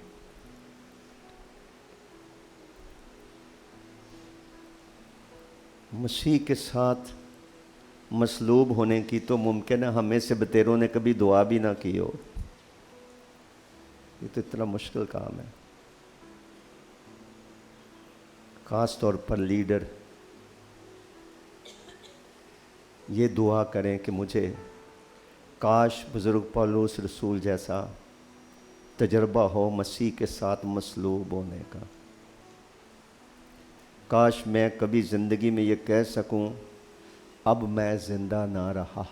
मसीह के साथ मसलूब होने की तो मुमकिन है हमें से बतेरों ने कभी दुआ भी ना की हो। ये तो इतना मुश्किल काम है। ख़ास तौर पर लीडर ये दुआ करें कि मुझे काश बुज़ुर्ग पौलुस रसूल जैसा तजर्बा हो मसीह के साथ मसलूब होने का। काश मैं कभी ज़िंदगी में ये कह सकूं, अब मैं ज़िंदा ना रहा,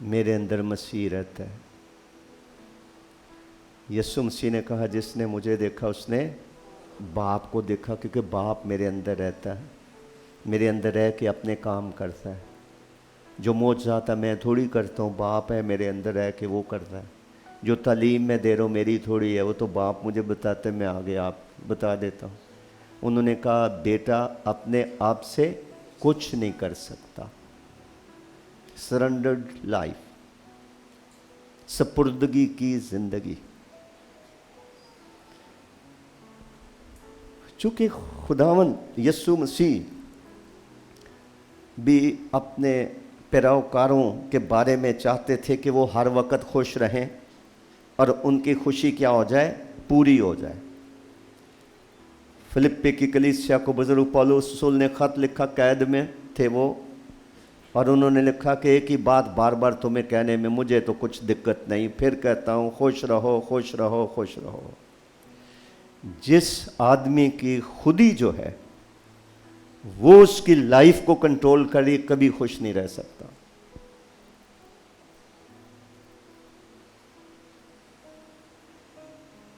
मेरे अंदर मसीह रहता है। यीशु मसीह ने कहा, जिसने मुझे देखा उसने बाप को देखा, क्योंकि बाप मेरे अंदर रहता है, मेरे अंदर रह के अपने काम करता है। जो मोजज़ात मैं थोड़ी करता हूँ, बाप है मेरे अंदर रह के वो करता है। जो तालीम मैं दे रहा हूँ मेरी थोड़ी है, वो तो बाप मुझे बताते, मैं आगे आप बता देता हूँ। उन्होंने कहा, बेटा अपने आप से कुछ नहीं कर सकता। सरेंडर्ड लाइफ, सपुर्दगी की ज़िंदगी। चूँकि खुदावन यीशु मसीह भी अपने पैरोकारों के बारे में चाहते थे कि वो हर वक्त खुश रहें और उनकी खुशी क्या हो जाए, पूरी हो जाए। फिलिप्पी की कलीसिया को बुज़ुर्ग पौलुस रसूल ने ख़त लिखा, कैद में थे वो, और उन्होंने लिखा कि एक ही बात बार बार तुम्हें कहने में मुझे तो कुछ दिक्कत नहीं, फिर कहता हूँ खुश रहो, खुश रहो, खुश रहो। जिस आदमी की खुदी जो है वो उसकी लाइफ को कंट्रोल करे, कभी खुश नहीं रह सकता।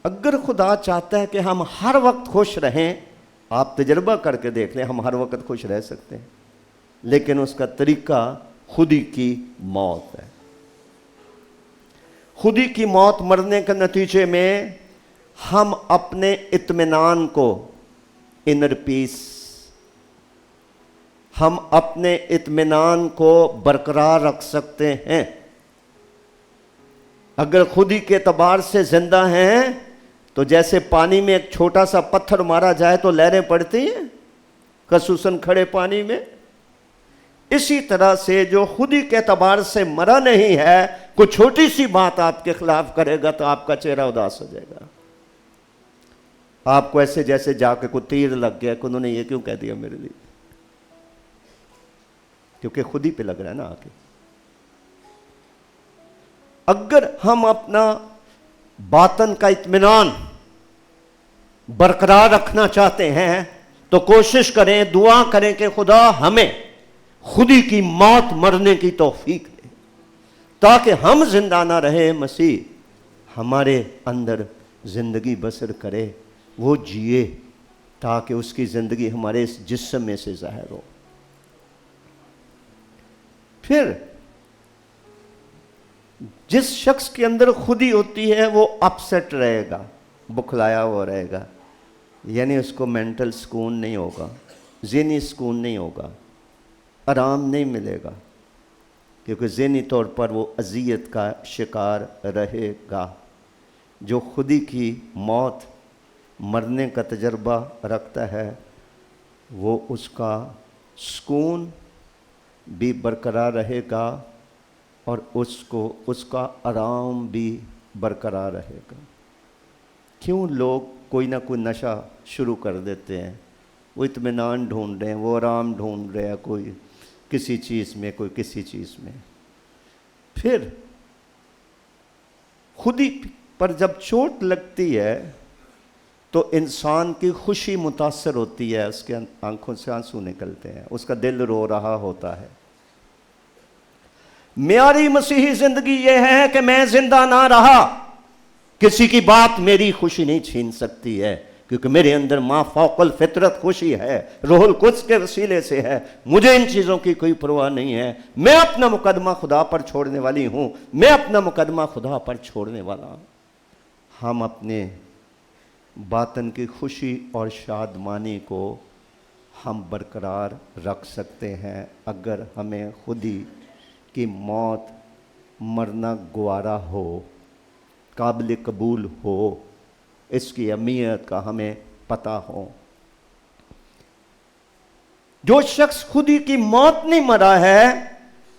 अगर खुदा चाहता है कि हम हर वक्त खुश रहें, आप तजर्बा करके देख लें, हम हर वक्त खुश रह सकते हैं, लेकिन उसका तरीका खुदी की मौत है। खुदी की मौत मरने के नतीजे में हम अपने इत्मीनान को, इनर पीस, हम अपने इत्मीनान को बरकरार रख सकते हैं। अगर खुदी के एतबार से जिंदा हैं तो जैसे पानी में एक छोटा सा पत्थर मारा जाए तो लहरें पड़ती हैं, खसूसन खड़े पानी में। इसी तरह से जो खुदी के एतबार से मरा नहीं है, कोई छोटी सी बात आपके खिलाफ करेगा तो आपका चेहरा उदास हो जाएगा। आपको ऐसे जैसे जाके कोई तीर लग गया कि उन्होंने ये क्यों कह दिया मेरे लिए, क्योंकि खुद ही पे लग रहा है ना आके। अगर हम अपना बातन का इत्मीनान बरकरार रखना चाहते हैं तो कोशिश करें, दुआ करें कि खुदा हमें खुदी की मौत मरने की तौफीक दे, ताकि हम जिंदा ना रहे, मसीह हमारे अंदर जिंदगी बसर करे, वो जिए, ताकि उसकी जिंदगी हमारे इस जिस्म में से ज़ाहिर हो। फिर जिस शख्स के अंदर खुदी होती है वो अपसेट रहेगा, बुखलाया हुआ रहेगा, यानी उसको मेंटल सुकून नहीं होगा, ज़हनी सुकून नहीं होगा, आराम नहीं मिलेगा, क्योंकि ज़हनी तौर पर वो अज़ियत का शिकार रहेगा। जो खुदी की मौत मरने का तजर्बा रखता है वो उसका सुकून भी बरकरार रहेगा और उसको उसका आराम भी बरकरार रहेगा। क्यों लोग कोई ना कोई नशा शुरू कर देते हैं, वो इत्मीनान ढूंढ रहे हैं, वो आराम ढूंढ रहे हैं, कोई किसी चीज़ में, कोई किसी चीज़ में। फिर खुदी पर जब चोट लगती है تو انسان کی خوشی متاثر ہوتی ہے، اس کے آنکھوں سے آنسو نکلتے ہیں، اس کا دل رو رہا ہوتا ہے۔ معیاری مسیحی زندگی یہ ہے کہ میں زندہ نہ رہا، کسی کی بات میری خوشی نہیں چھین سکتی ہے، کیونکہ میرے اندر ما فوق الفطرت خوشی ہے، روح القدس کے وسیلے سے ہے، مجھے ان چیزوں کی کوئی پرواہ نہیں ہے، میں اپنا مقدمہ خدا پر چھوڑنے والی ہوں، میں اپنا مقدمہ خدا پر چھوڑنے والا ہوں۔ ہم اپنے باطن کی خوشی اور شادمانی کو ہم برقرار رکھ سکتے ہیں اگر ہمیں خودی کی موت مرنا گوارا ہو، قابل قبول ہو، اس کی اہمیت کا ہمیں پتہ ہو۔ جو شخص خودی کی موت نہیں مرا ہے،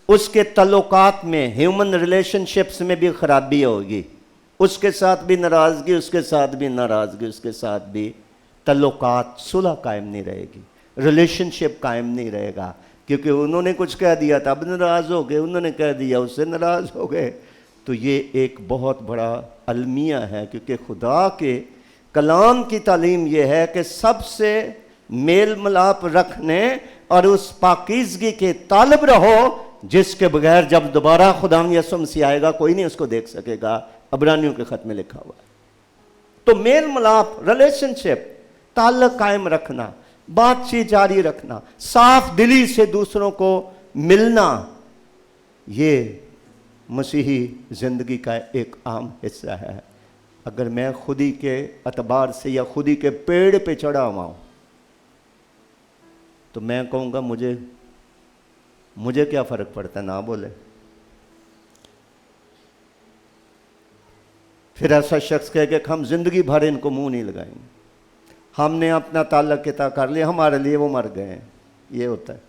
اس کے تعلقات میں، ہیومن ریلیشن شپس میں بھی خرابی ہوگی، اس کے ساتھ بھی ناراضگی، اس کے ساتھ بھی ناراضگی، اس کے ساتھ بھی تعلقات، صلح قائم نہیں رہے گی، ریلیشن شپ قائم نہیں رہے گا، کیونکہ انہوں نے کچھ کہہ دیا تھا اب ناراض ہو گئے، انہوں نے کہہ دیا اس سے ناراض ہو گئے۔ تو یہ ایک بہت بڑا المیہ ہے، کیونکہ خدا کے کلام کی تعلیم یہ ہے کہ سب سے میل ملاپ رکھنے اور اس پاکیزگی کے طالب رہو جس کے بغیر جب دوبارہ خدا یسوع مسیح آئے گا کوئی نہیں اس کو دیکھ سکے گا، عبرانیوں کے خط میں لکھا ہوا ہے۔ تو میل ملاپ، ریلیشن شپ، تعلق قائم رکھنا، بات چیت جاری رکھنا، صاف دلی سے دوسروں کو ملنا، یہ مسیحی زندگی کا ایک عام حصہ ہے۔ اگر میں خودی کے اعتبار سے یا خودی کے پیڑ پہ چڑھا ہوا ہوں تو میں کہوں گا مجھے کیا فرق پڑتا ہے، نہ بولے۔ پھر ایسا شخص کہے کہ ہم زندگی بھر ان کو منہ نہیں لگائیں گے، ہم نے اپنا تعلق قطع کر لیا، ہمارے لیے وہ مر گئے ہیں، یہ ہوتا ہے۔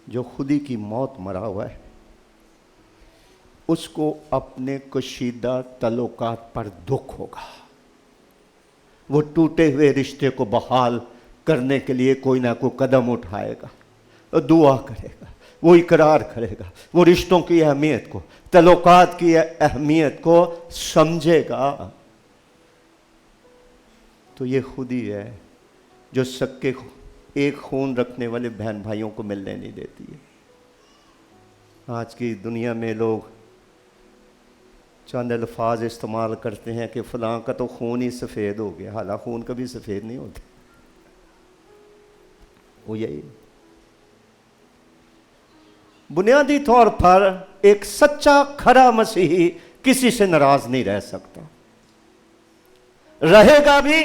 جو خودی کی موت مرا ہوا ہے اس کو اپنے کشیدہ تعلقات پر دکھ ہوگا، وہ ٹوٹے ہوئے رشتے کو بحال کرنے کے لیے کوئی نہ کوئی قدم اٹھائے گا، دعا کرے گا، وہ اقرار کرے گا، وہ رشتوں کی اہمیت کو، تعلقات کی اہمیت کو سمجھے گا۔ تو یہ خودی ہے جو سکے ایک خون رکھنے والے بہن بھائیوں کو ملنے نہیں دیتی ہے۔ آج کی دنیا میں لوگ چند الفاظ استعمال کرتے ہیں کہ فلاں کا تو خون ہی سفید ہو گیا، حالانکہ خون کبھی سفید نہیں ہوتا، وہ یہی بنیادی طور پر ایک سچا کھرا مسیحی کسی سے ناراض نہیں رہ سکتا، رہے گا بھی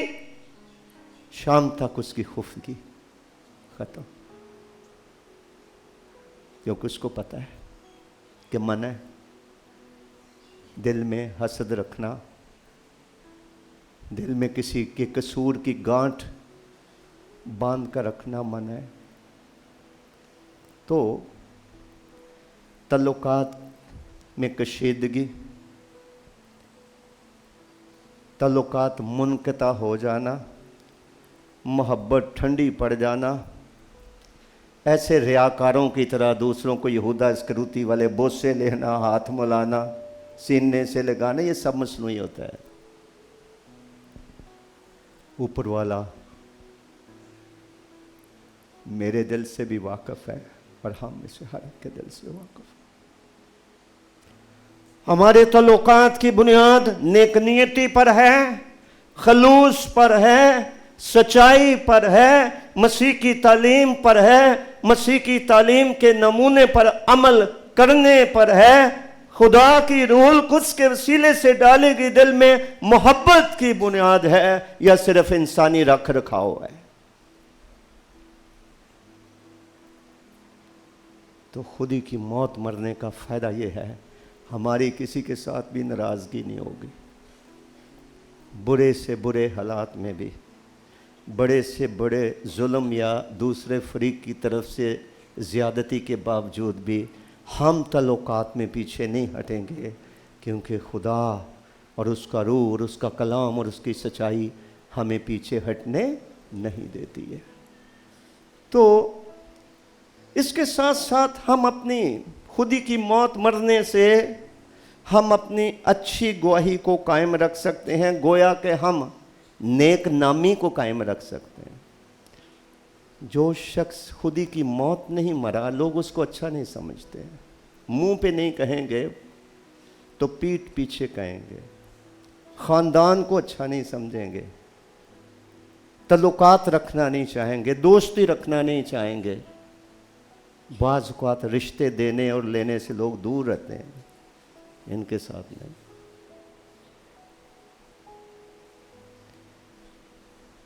شام تک اس کی خفگی ختم، کیونکہ اس کو پتہ ہے کہ منع ہے دل میں حسد رکھنا، دل میں کسی کے قصور کی گانٹھ باندھ کر رکھنا منع ہے۔ تو تعلقات میں کشیدگی، تعلقات منقطع ہو جانا، محبت ٹھنڈی پڑ جانا، ایسے ریاکاروں کی طرح دوسروں کو یہودا اسکروتی والے بوسے لینا، ہاتھ ملانا، سینے سے لگانا، یہ سب مصنوعی ہوتا ہے۔ اوپر والا میرے دل سے بھی واقف ہے اور ہم میں سے ہر ایک کے دل سے واقف ہے۔ ہمارے تعلقات کی بنیاد نیک نیتی پر ہے، خلوص پر ہے، سچائی پر ہے، مسیح کی تعلیم پر ہے، مسیح کی تعلیم کے نمونے پر عمل کرنے پر ہے، خدا کی روح القدس کے وسیلے سے ڈالے گی دل میں محبت کی بنیاد ہے، یا صرف انسانی رکھ رکھاؤ ہے۔ تو خودی کی موت مرنے کا فائدہ یہ ہے ہماری کسی کے ساتھ بھی ناراضگی نہیں ہوگی، برے سے برے حالات میں بھی، بڑے سے بڑے ظلم یا دوسرے فریق کی طرف سے زیادتی کے باوجود بھی ہم تعلقات میں پیچھے نہیں ہٹیں گے، کیونکہ خدا اور اس کا روح اور اس کا کلام اور اس کی سچائی ہمیں پیچھے ہٹنے نہیں دیتی ہے۔ تو اس کے ساتھ ساتھ ہم اپنی خودی کی موت مرنے سے हम अपनी अच्छी गवाही को कायम रख सकते हैं, गोया कि हम नेक नामी को कायम रख सकते हैं। जो शख्स खुदी की मौत नहीं मरा, लोग उसको अच्छा नहीं समझते। मुंह पे नहीं कहेंगे तो पीठ पीछे कहेंगे, ख़ानदान को अच्छा नहीं समझेंगे, तल्लुकात रखना नहीं चाहेंगे, दोस्ती रखना नहीं चाहेंगे। बाज़ औक़ात रिश्ते देने और लेने से लोग दूर रहते हैं, इनके साथ नहीं।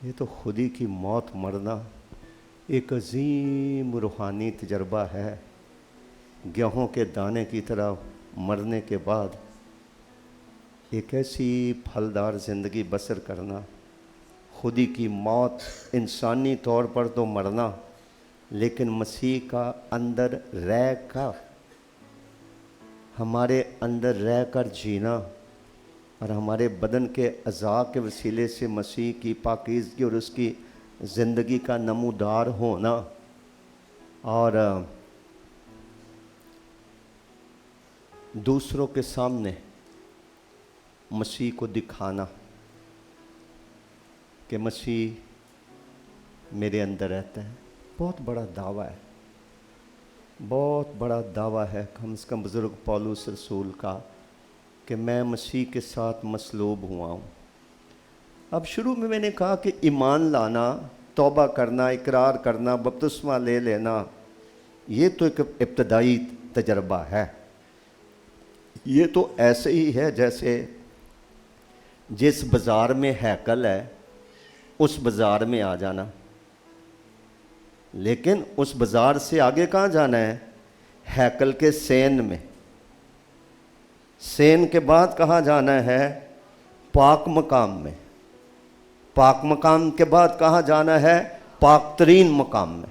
ये तो खुदी की मौत मरना एक अजीम रूहानी तजर्बा है। गेहूं के दाने की तरह मरने के बाद एक ऐसी फलदार ज़िंदगी बसर करना, खुदी की मौत इंसानी तौर पर तो मरना, लेकिन मसीह का अंदर रह कर, हमारे अंदर रह कर जीना और हमारे बदन के अज़ा के वसीले से मसीह की पाकीज़गी और उसकी ज़िंदगी का नमूदार होना, और दूसरों के सामने मसीह को दिखाना कि मसीह मेरे अंदर रहता है। बहुत बड़ा दावा है, बहुत बड़ा दावा है कम से कम बुज़ुर्ग पौलुस रसूल का, कि मैं मसीह के साथ मसलूब हुआ हूँ। अब शुरू में मैंने कहा कि ईमान लाना, तौबा करना, इकरार करना, बपतिस्मा ले लेना, ये तो एक इब्तदाई तजर्बा है। ये तो ऐसे ही है जैसे जिस बाज़ार में हैकल है उस बाज़ार में आ जाना, लेकिन उस बाज़ार से आगे कहाँ जाना है? हैकल के सेन में। सेन के बाद कहाँ जाना है? पाक मकाम में। पाक मकाम के बाद कहाँ जाना है? पाक तरीन मकाम में।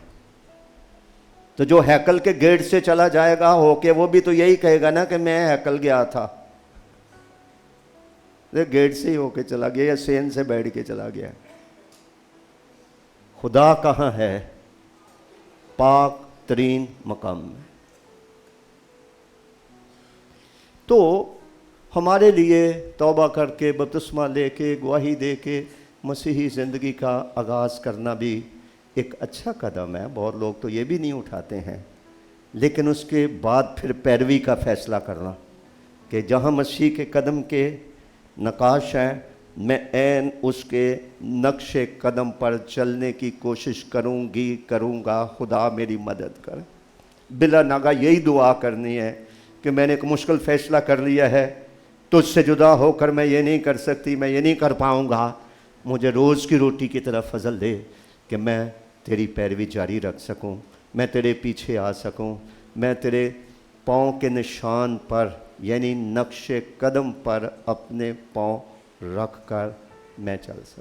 तो जो हैकल के गेट से चला जाएगा होके, वो भी तो यही कहेगा ना कि मैं हैकल गया था, गेट से ही होके चला गया या सेन से बैठ के चला गया। खुदा कहाँ है? पाक तरीन मकाम में। तो हमारे लिए तौबा करके, बपतिस्मा लेके, गवाही दे के मसीही ज़िंदगी का आगाज़ करना भी एक अच्छा कदम है। बहुत लोग तो ये भी नहीं उठाते हैं। लेकिन उसके बाद फिर पैरवी का फ़ैसला करना कि जहाँ मसीह के कदम के नकाश हैं, मैं ऐन उसके नक्शे कदम पर चलने की कोशिश करूँगा। खुदा मेरी मदद कर। बिला नागा यही दुआ करनी है कि मैंने एक मुश्किल फ़ैसला कर लिया है, तुझसे जुदा होकर मैं ये नहीं कर सकती, मैं ये नहीं कर पाऊँगा। मुझे रोज़ की रोटी की तरफ फजल दे कि मैं तेरी पैरवी जारी रख सकूं, मैं तेरे पीछे आ सकूं, मैं तेरे पाँव के निशान पर यानी नक्शे कदम पर अपने पाँव रख कर मैं चल सकूं।